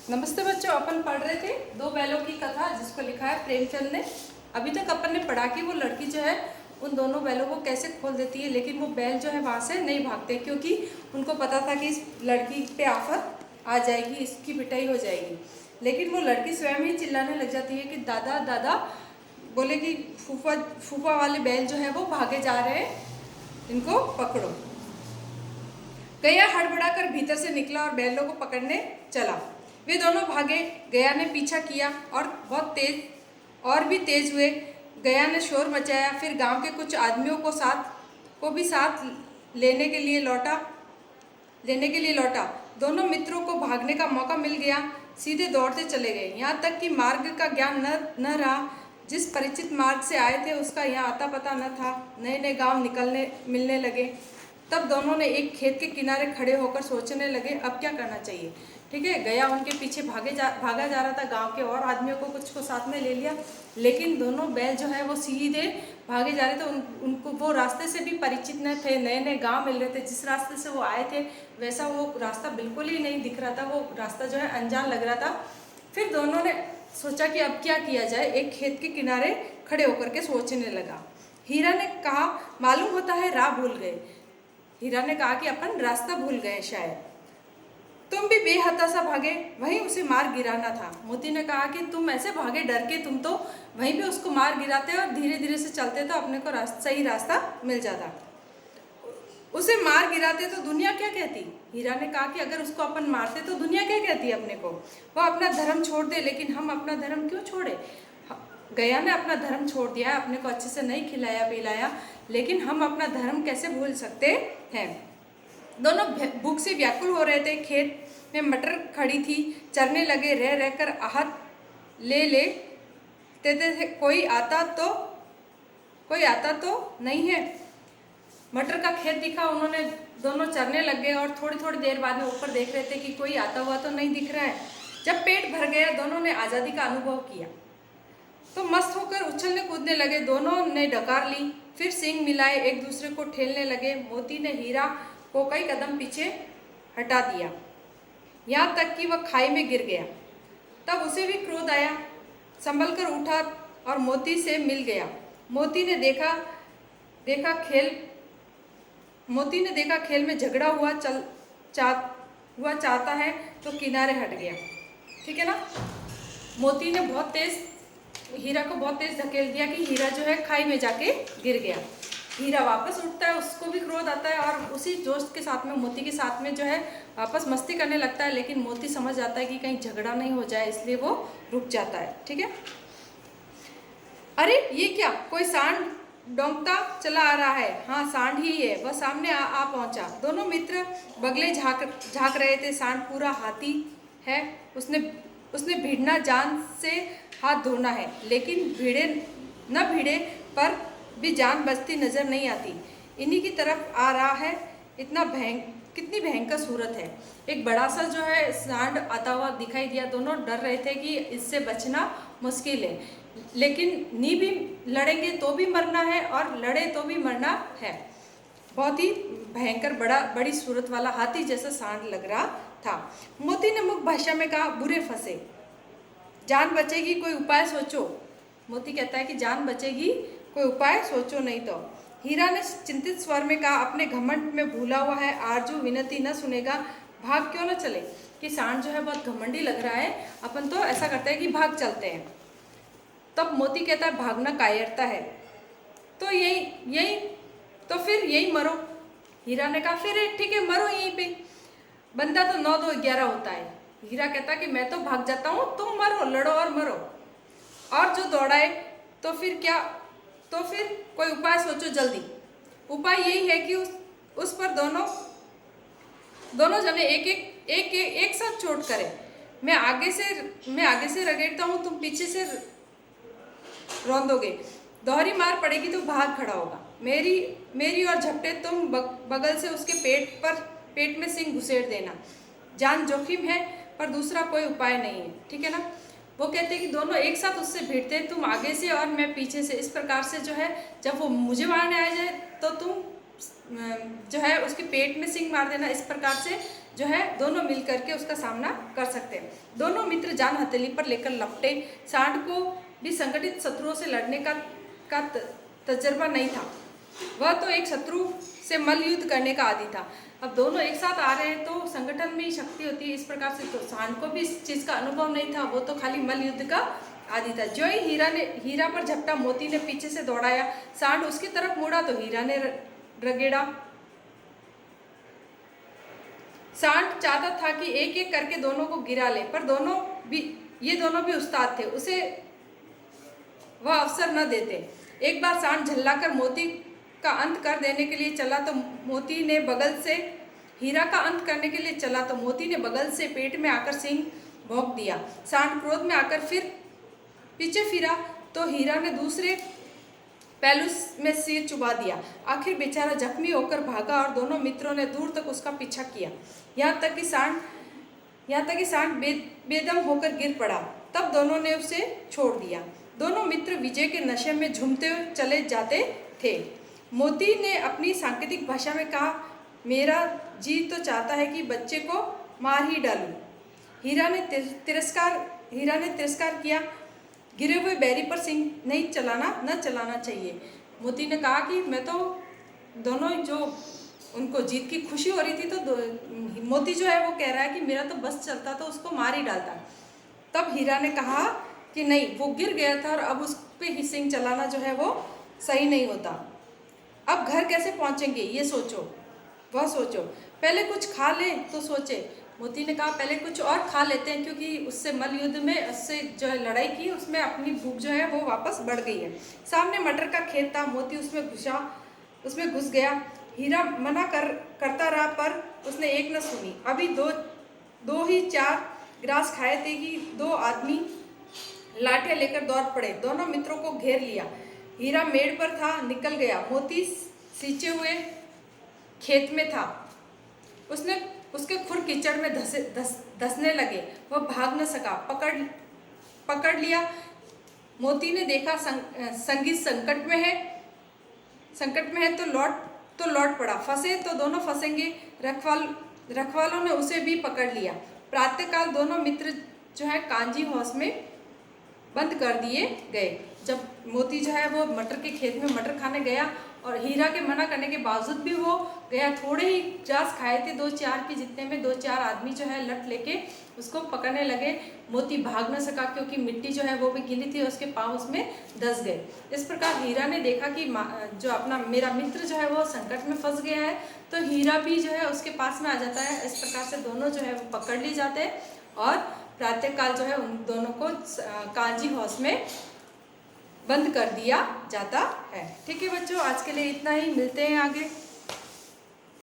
नमस्ते बच्चों, अपन पढ़ रहे थे दो बैलों की कथा जिसको लिखा है प्रेमचंद ने। अभी तक अपन ने पढ़ा कि वो लड़की जो है उन दोनों बैलों को कैसे खोल देती है, लेकिन वो बैल जो है वहाँ से नहीं भागते क्योंकि उनको पता था कि इस लड़की पे आफत आ जाएगी, इसकी पिटाई हो जाएगी। लेकिन वो लड़की स्वयं ही चिल्लाने लग जाती है कि दादा दादा, बोले कि फूफा फूफा वाले बैल जो है वो भागे जा रहे हैं, इनको पकड़ो। गया हड़बड़ाकर भीतर से निकला और बैलों को पकड़ने चला। वे दोनों भागे। गया ने पीछा किया और बहुत तेज और भी तेज हुए। गया ने शोर मचाया, फिर गांव के कुछ आदमियों को भी साथ लेने के लिए लौटा। दोनों मित्रों को भागने का मौका मिल गया, सीधे दौड़ते चले गए। यहाँ तक कि मार्ग का ज्ञान न रहा। जिस परिचित मार्ग से आए थे उसका यहाँ आता पता न था। नए नए गांव मिलने लगे। तब दोनों ने एक खेत के किनारे खड़े होकर सोचने लगे अब क्या करना चाहिए। ठीक है, गया उनके पीछे भागा जा रहा था। गांव के और आदमियों को कुछ को साथ में ले लिया, लेकिन दोनों बैल जो है वो सीधे भागे जा रहे थे। उनको वो रास्ते से भी परिचित न थे, नए नए गांव मिल रहे थे। जिस रास्ते से वो आए थे वैसा वो रास्ता बिल्कुल ही नहीं दिख रहा था, वो रास्ता जो है अनजान लग रहा था। फिर दोनों ने सोचा कि अब क्या किया जाए। एक खेत के किनारे खड़े होकर के सोचने लगा। हीरा ने कहा, मालूम होता है राह भूल गए। हीरा ने कहा कि अपन रास्ता भूल गए शायद। तुम भी बेहताशा भागे, वहीं उसे मार गिराना था। मोती ने कहा कि तुम ऐसे भागे डर के, तुम तो वहीं पे उसको मार गिराते और धीरे धीरे से चलते तो अपने को सही रास्ता मिल जाता। उसे मार गिराते तो दुनिया क्या कहती। हीरा ने कहा कि अगर उसको अपन मारते तो दुनिया क्या कहती अपने को। वो अपना धर्म छोड़ दे, लेकिन हम अपना धर्म क्यों छोड़े। गया ने अपना धर्म छोड़ दिया, अपने को अच्छे से नहीं खिलाया पिलाया, लेकिन हम अपना धर्म कैसे भूल सकते हैं। दोनों भूख से व्याकुल हो रहे थे। खेत में मटर खड़ी थी, चरने लगे। रह रहकर आहत लेते थे, कोई आता तो नहीं है। मटर का खेत दिखा, उन्होंने दोनों चरने लग गए और थोड़ी थोड़ी देर बाद में ऊपर देख रहे थे कि कोई आता हुआ तो नहीं दिख रहा है। जब पेट भर गया, दोनों ने आज़ादी का अनुभव किया तो मस्त होकर उछलने कूदने लगे। दोनों ने डकार ली, फिर सींग मिलाए, एक दूसरे को ठेलने लगे। मोती ने हीरा को कई कदम पीछे हटा दिया, यहाँ तक कि वह खाई में गिर गया। तब उसे भी क्रोध आया, संभल कर उठा और मोती से मिल गया। मोती ने देखा खेल में झगड़ा हुआ चाहता है तो किनारे हट गया। ठीक है ना। मोती ने हीरा को बहुत तेज धकेल दिया कि हीरा जो है खाई में जाके गिर गया। हीरा वापस उठता है, उसको भी क्रोध आता है और उसी जोश के साथ में मोती के साथ में जो है वापस मस्ती करने लगता है। लेकिन मोती समझ जाता है कि कहीं झगड़ा नहीं हो जाए, इसलिए वो रुक जाता है। ठीक है। अरे ये क्या, कोई सांड डोंकता चला आ रहा है। हाँ, सांड ही है। वह सामने आ पहुंचा। दोनों मित्र बगले झाँक रहे थे। सांड पूरा हाथी है, उसने भिड़ना जान से हाथ धोना है, लेकिन भिड़े पर भी जान बचती नजर नहीं आती। इन्हीं की तरफ आ रहा है। कितनी भयंकर सूरत है। एक बड़ा सा जो है सांड आता हुआ दिखाई दिया। दोनों डर रहे थे कि इससे बचना मुश्किल है, लेकिन नी भी लड़ेंगे तो भी मरना है और लड़े तो भी मरना है। बहुत ही भयंकर बड़ी सूरत वाला हाथी जैसा सांड लग रहा था। मोती ने मुख भाषा में कहा, बुरे फंसे, जान बचेगी, कोई उपाय सोचो। मोती कहता है कि जान बचेगी, कोई उपाय सोचो नहीं तो। हीरा ने चिंतित स्वर में कहा, अपने घमंड में भूला हुआ है, आरजू विनती न सुनेगा, भाग क्यों न चले। कि सांड जो है बहुत घमंडी लग रहा है, अपन तो ऐसा करते हैं कि भाग चलते हैं। तब मोती कहता है, भागना कायरता है, तो फिर यही मरो। हीरा ने कहा, फिर ठीक है, मरो यहीं पे, बंदा तो 9 2 11 होता है। हीरा कहता कि मैं तो भाग जाता हूँ, तुम मरो, लड़ो और मरो, और जो दौड़ाए तो फिर कोई उपाय सोचो जल्दी। उपाय यही है कि उस पर दोनों जने एक साथ चोट करें। मैं आगे से रगेड़ता हूँ, तुम पीछे से रौंदोगे। दोहरी मार पड़ेगी तो भाग खड़ा होगा। मेरी और झपटे तुम बगल से उसके पेट में सिंह घुसेड़ देना। जान जोखिम है पर दूसरा कोई उपाय नहीं है। ठीक है ना। वो कहते हैं कि दोनों एक साथ उससे भिड़ते हैं, तुम आगे से और मैं पीछे से। इस प्रकार से जो है जब वो मुझे मारने आ जाए तो तुम जो है उसके पेट में सिंग मार देना। इस प्रकार से जो है दोनों मिल करके उसका सामना कर सकते हैं। दोनों मित्र जान हथेली पर लेकर लपटे। सांड को भी संगठित शत्रुओं से लड़ने का तजर्बा नहीं था। वह तो एक शत्रु से मल्ल युद्ध करने का आदी था। अब दोनों एक साथ आ रहे हैं तो संगठन में ही शक्ति होती है, इस प्रकार से तो सांड को भी इस चीज़ का अनुभव नहीं था, वो तो खाली मल्ल युद्ध का आदी था। जो ही हीरा पर झपटा, मोती ने पीछे से दौड़ाया। सांड उसकी तरफ मुड़ा तो हीरा ने रगेड़ा। सांड चाहता था कि एक एक करके दोनों को गिरा ले, पर दोनों भी उस्ताद थे, उसे वह अवसर न देते। एक बार सांड झल्लाकर मोती का अंत कर देने के लिए चला तो मोती ने बगल से हीरा का अंत करने के लिए चला तो मोती ने बगल से पेट में आकर सिंह भोंक दिया। सांड क्रोध में आकर फिर पीछे फिरा तो हीरा ने दूसरे पहलू में सिर चुबा दिया। आखिर बेचारा जख्मी होकर भागा और दोनों मित्रों ने दूर तक उसका पीछा किया, यहाँ तक कि सांड बेदम होकर गिर पड़ा। तब दोनों ने उसे छोड़ दिया। दोनों मित्र विजय के नशे में झूमते चले जाते थे। मोती ने अपनी सांकेतिक भाषा में कहा, मेरा जी तो चाहता है कि बच्चे को मार ही डालूं। हीरा ने तिरस्कार किया। गिरे हुए बैरी पर सिंह न चलाना चाहिए। मोती ने कहा कि मैं तो दोनों जो उनको जीत की खुशी हो रही थी तो मोती जो है वो कह रहा है कि मेरा तो बस चलता तो उसको मार ही डालता। तब हीरा ने कहा कि नहीं, वो गिर गया था और अब उस पे ही सिंह चलाना जो है वो सही नहीं होता। अब घर कैसे पहुंचेंगे ये सोचो, वह सोचो। पहले कुछ खा ले तो सोचे। मोती ने कहा पहले कुछ और खा लेते हैं, क्योंकि उससे मल्ल युद्ध में उससे जो है लड़ाई की उसमें अपनी भूख जो है वो वापस बढ़ गई है। सामने मटर का खेत था, मोती उसमें घुस गया। हीरा मना करता रहा पर उसने एक न सुनी। अभी दो ही 4 ग्रास खाए थे कि 2 आदमी लाठियां लेकर दौड़ पड़े, दोनों मित्रों को घेर लिया। हीरा मेड़ पर था, निकल गया। मोती सींचे हुए खेत में था, उसके खुर कीचड़ में धंसने लगे। वह भाग न सका, पकड़ लिया। मोती ने देखा संगीत संकट में है तो लौट पड़ा। फंसे तो दोनों फंसेंगे। रखवालों ने उसे भी पकड़ लिया। प्रातःकाल दोनों मित्र जो है कांजी हाउस में बंद कर दिए गए। जब मोती जो है वो मटर के खेत में मटर खाने गया और हीरा के मना करने के बावजूद भी वो गया, थोड़े ही ग्रास खाए थे 2-4 के जितने में 2-4 आदमी जो है लट लेके उसको पकड़ने लगे। मोती भाग न सका क्योंकि मिट्टी जो है वो भी गीली थी, उसके पाँव उसमें धंस गए। इस प्रकार हीरा ने देखा कि जो अपना मेरा मित्र जो है वो संकट में फंस गया है, तो हीरा भी जो है उसके पास में आ जाता है। इस प्रकार से दोनों जो है वो पकड़ लिए जाते हैं और प्रातःकाल जो है उन दोनों को कांजी हाउस में बंद कर दिया जाता है। ठीक है बच्चों, आज के लिए इतना ही, मिलते हैं आगे।